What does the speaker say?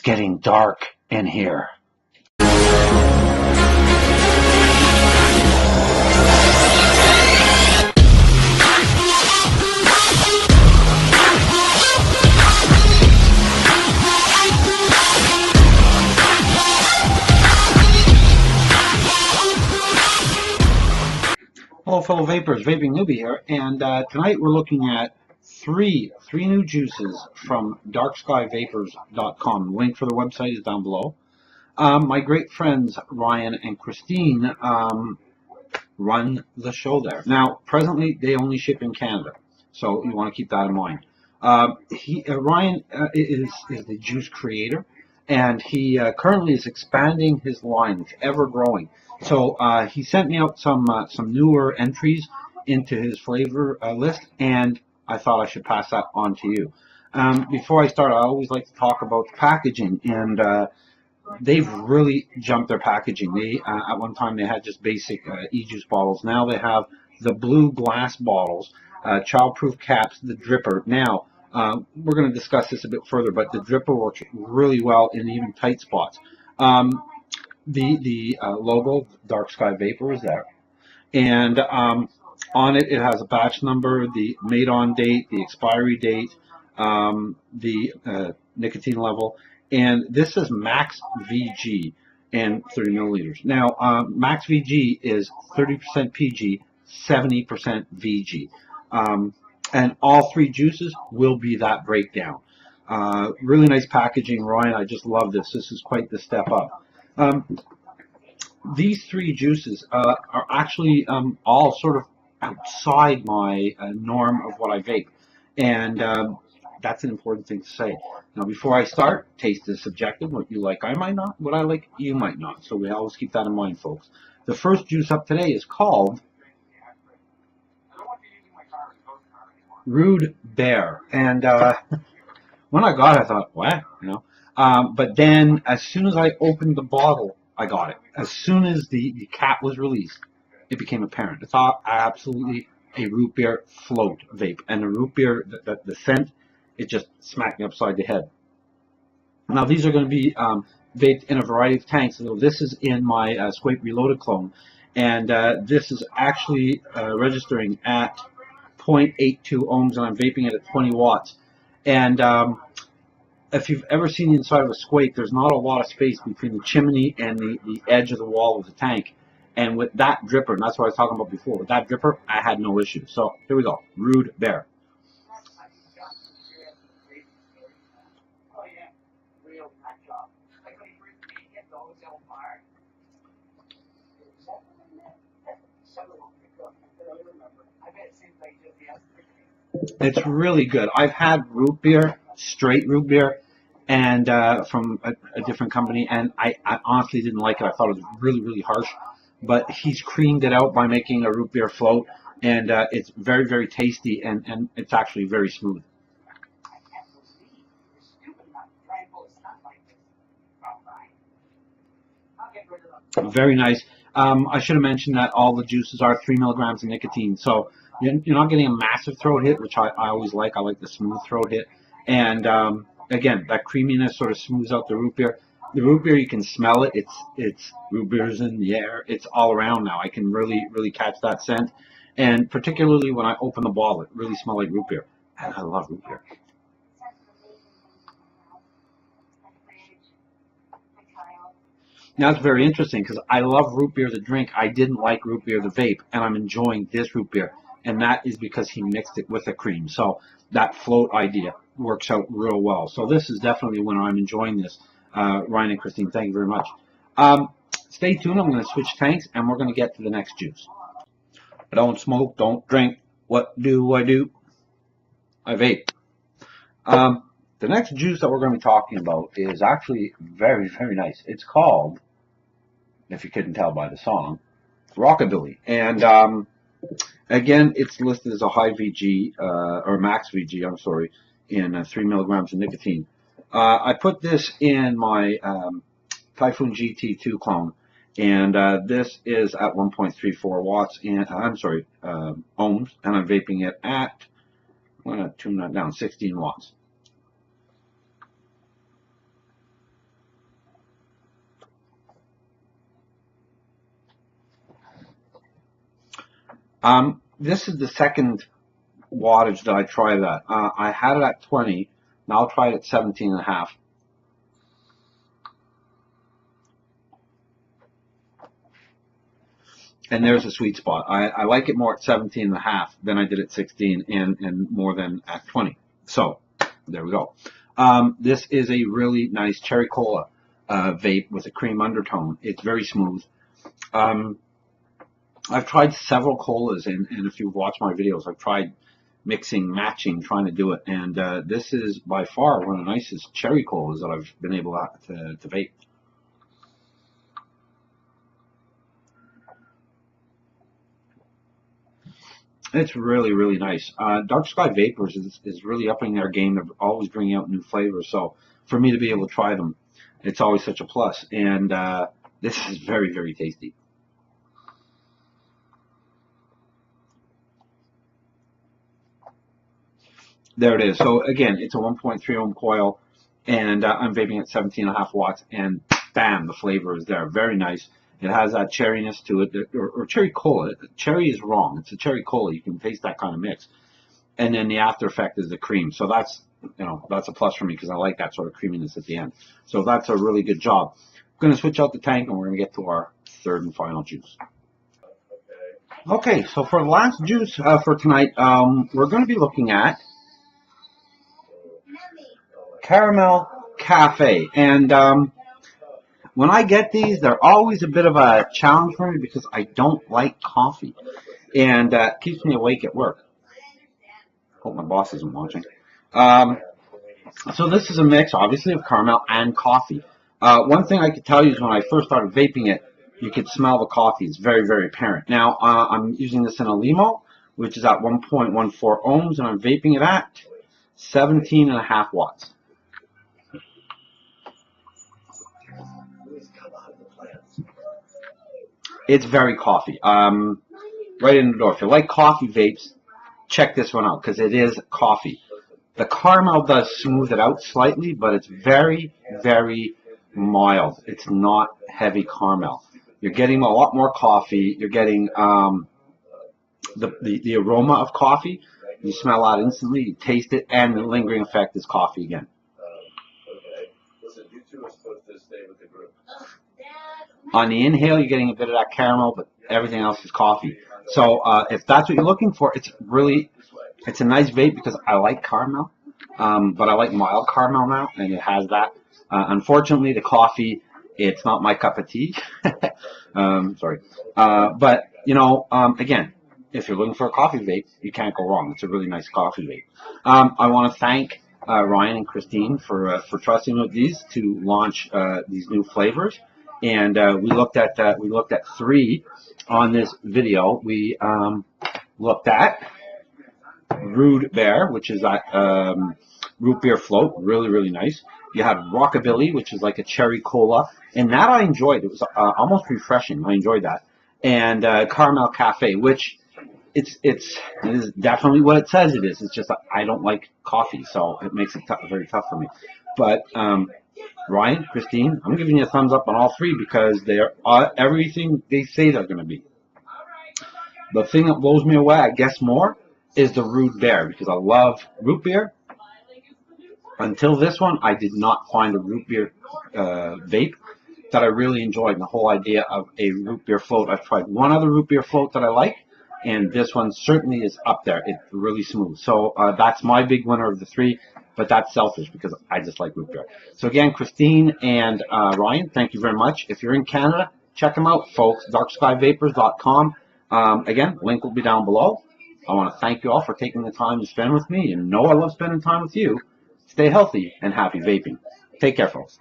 getting dark in here. Hello fellow vapors, Vaping Newbie here, and tonight we're looking at three new juices from darkskyvapors.com. The link for the website is down below. My great friends Ryan and Christine run the show there. Now, presently they only ship in Canada, so you want to keep that in mind. Ryan is the juice creator, and he currently is expanding his line. It's ever growing. So he sent me out some newer entries into his flavor list, and I thought I should pass that on to you. Before I start, I always like to talk about the packaging, and they've really jumped their packaging. They at one time they had just basic Ejuice bottles. Now they have the blue glass bottles, child-proof caps, the dripper. Now we're going to discuss this a bit further, but the dripper works really well in even tight spots. The logo, Dark Sky Vapor, is there, and on it has a batch number, the made on date, the expiry date, the nicotine level, and this is max VG and 30 milliliters. Now max VG is 30% PG, 70% VG, and all three juices will be that breakdown. Really nice packaging, Ryan. I just love this. This is quite the step up. These three juices are actually all sort of outside my norm of what I vape, and that's an important thing to say. Now, before I start, taste is subjective. What you like, I might not. What I like, you might not. So we always keep that in mind, folks. The first juice up today is called Rude Bear, and when I got it, I thought, what? You know. But then, as soon as I opened the bottle, I got it. As soon as the cap was released, it became apparent. It's absolutely a root beer float vape. And the root beer, the scent, it just smacked me upside the head. Now, these are going to be vaped in a variety of tanks. So this is in my Squape Reloaded clone. And this is actually registering at 0.82 ohms, and I'm vaping it at 20 watts. And if you've ever seen the inside of a Squape, there's not a lot of space between the chimney and the edge of the wall of the tank. And with that dripper, and that's what I was talking about before, with that dripper, I had no issue. So here we go, Rude Bear. It's really good. I've had root beer, straight root beer, and from a different company, and I honestly didn't like it. I thought it was really, really harsh. But he's creamed it out by making a root beer float, and it's very, very tasty, and it's actually very smooth. Very nice. I should have mentioned that all the juices are 3 milligrams of nicotine, so you're not getting a massive throat hit, which I always like. I like the smooth throat hit, and again, that creaminess sort of smooths out the root beer. The root beer, you can smell it. It's root beer's in the air. It's all around now. I can really, really catch that scent. And particularly when I open the bottle, it really smells like root beer. And I love root beer. Now, it's very interesting because I love root beer as a drink. I didn't like root beer as a vape, and I'm enjoying this root beer. And that is because he mixed it with a cream. So that float idea works out real well. So this is definitely when I'm enjoying this. Ryan and Christine, thank you very much. Stay tuned. I'm going to switch tanks, and we're going to get to the next juice. I don't smoke, don't drink. What do? I vape. The next juice that we're going to be talking about is actually very, very nice. It's called, if you couldn't tell by the song, Rockabilly. And again, it's listed as a high VG, or max VG, I'm sorry, in 3 milligrams of nicotine. I put this in my Typhoon GT2 clone, and this is at 1.34 watts, and ohms, and I'm vaping it at, I'm going to tune that down, 16 watts. This is the second wattage that I tried that. I had it at 20. Now I'll try it at 17 and a half. And there's a sweet spot. I like it more at 17 and a half than I did at 16 and more than at 20. So there we go. This is a really nice cherry cola vape with a cream undertone. It's very smooth. I've tried several colas, and if you've watched my videos, I've tried mixing, matching, trying to do it. And this is by far one of the nicest cherry colas that I've been able to vape. It's really, really nice. Dark Sky Vapors is really upping their game. They're always bringing out new flavors. So for me to be able to try them, it's always such a plus. And this is very, very tasty. There it is. So again, it's a 1.3 ohm coil, and I'm vaping at 17.5 watts, and bam, the flavor is there. Very nice. It has that cherryness to it, or cherry cola. Cherry is wrong. It's a cherry cola. You can taste that kind of mix. And then the after effect is the cream. So that's, that's a plus for me because I like that sort of creaminess at the end. So that's a really good job. I'm going to switch out the tank, and we're going to get to our third and final juice. Okay, so for the last juice for tonight, we're going to be looking at Caramel Cafe. And when I get these, they're always a bit of a challenge for me because I don't like coffee, and it keeps me awake at work. Hope my boss isn't watching. So this is a mix, obviously, of caramel and coffee. One thing I could tell you is when I first started vaping it, you could smell the coffee. It's very, very apparent. Now, I'm using this in a limo, which is at 1.14 ohms, and I'm vaping it at 17.5 watts. It's very coffee. Right in the door. If you like coffee vapes, check this one out because it is coffee. The caramel does smooth it out slightly, but it's very, very mild. It's not heavy caramel. You're getting a lot more coffee. You're getting the aroma of coffee. You smell that instantly. You taste it, and the lingering effect is coffee again. On the inhale, you're getting a bit of that caramel, but everything else is coffee. So if that's what you're looking for, it's a nice vape because I like caramel, but I like mild caramel now, and it has that. Unfortunately, the coffee, it's not my cup of tea. Sorry. But, again, if you're looking for a coffee vape, you can't go wrong. It's a really nice coffee vape. I want to thank Ryan and Christine for trusting with these to launch these new flavors. And we looked at 3 on this video. We looked at Rude Bear, which is that root beer float, really, really nice. You had Rockabilly, which is like a cherry cola, and that I enjoyed. It was almost refreshing. I enjoyed that. And Caramel Cafe, which it is definitely what it says it is. It's just I don't like coffee, so it makes it very tough for me. But Ryan, Christine, I'm giving you a thumbs up on all 3 because they're everything they say they're going to be. The thing that blows me away, I guess more, is the Rude Bear because I love root beer. Until this one, I did not find a root beer vape that I really enjoyed. And the whole idea of a root beer float, I've tried one other root beer float that I like, and this one certainly is up there. It's really smooth. So that's my big winner of the 3. But that's selfish because I just like root beer. So again, Christine and Ryan, thank you very much. If you're in Canada, check them out, folks. darkskyvapors.com. Again, link will be down below. I want to thank you all for taking the time to spend with me. And know I love spending time with you. Stay healthy and happy vaping. Take care, folks.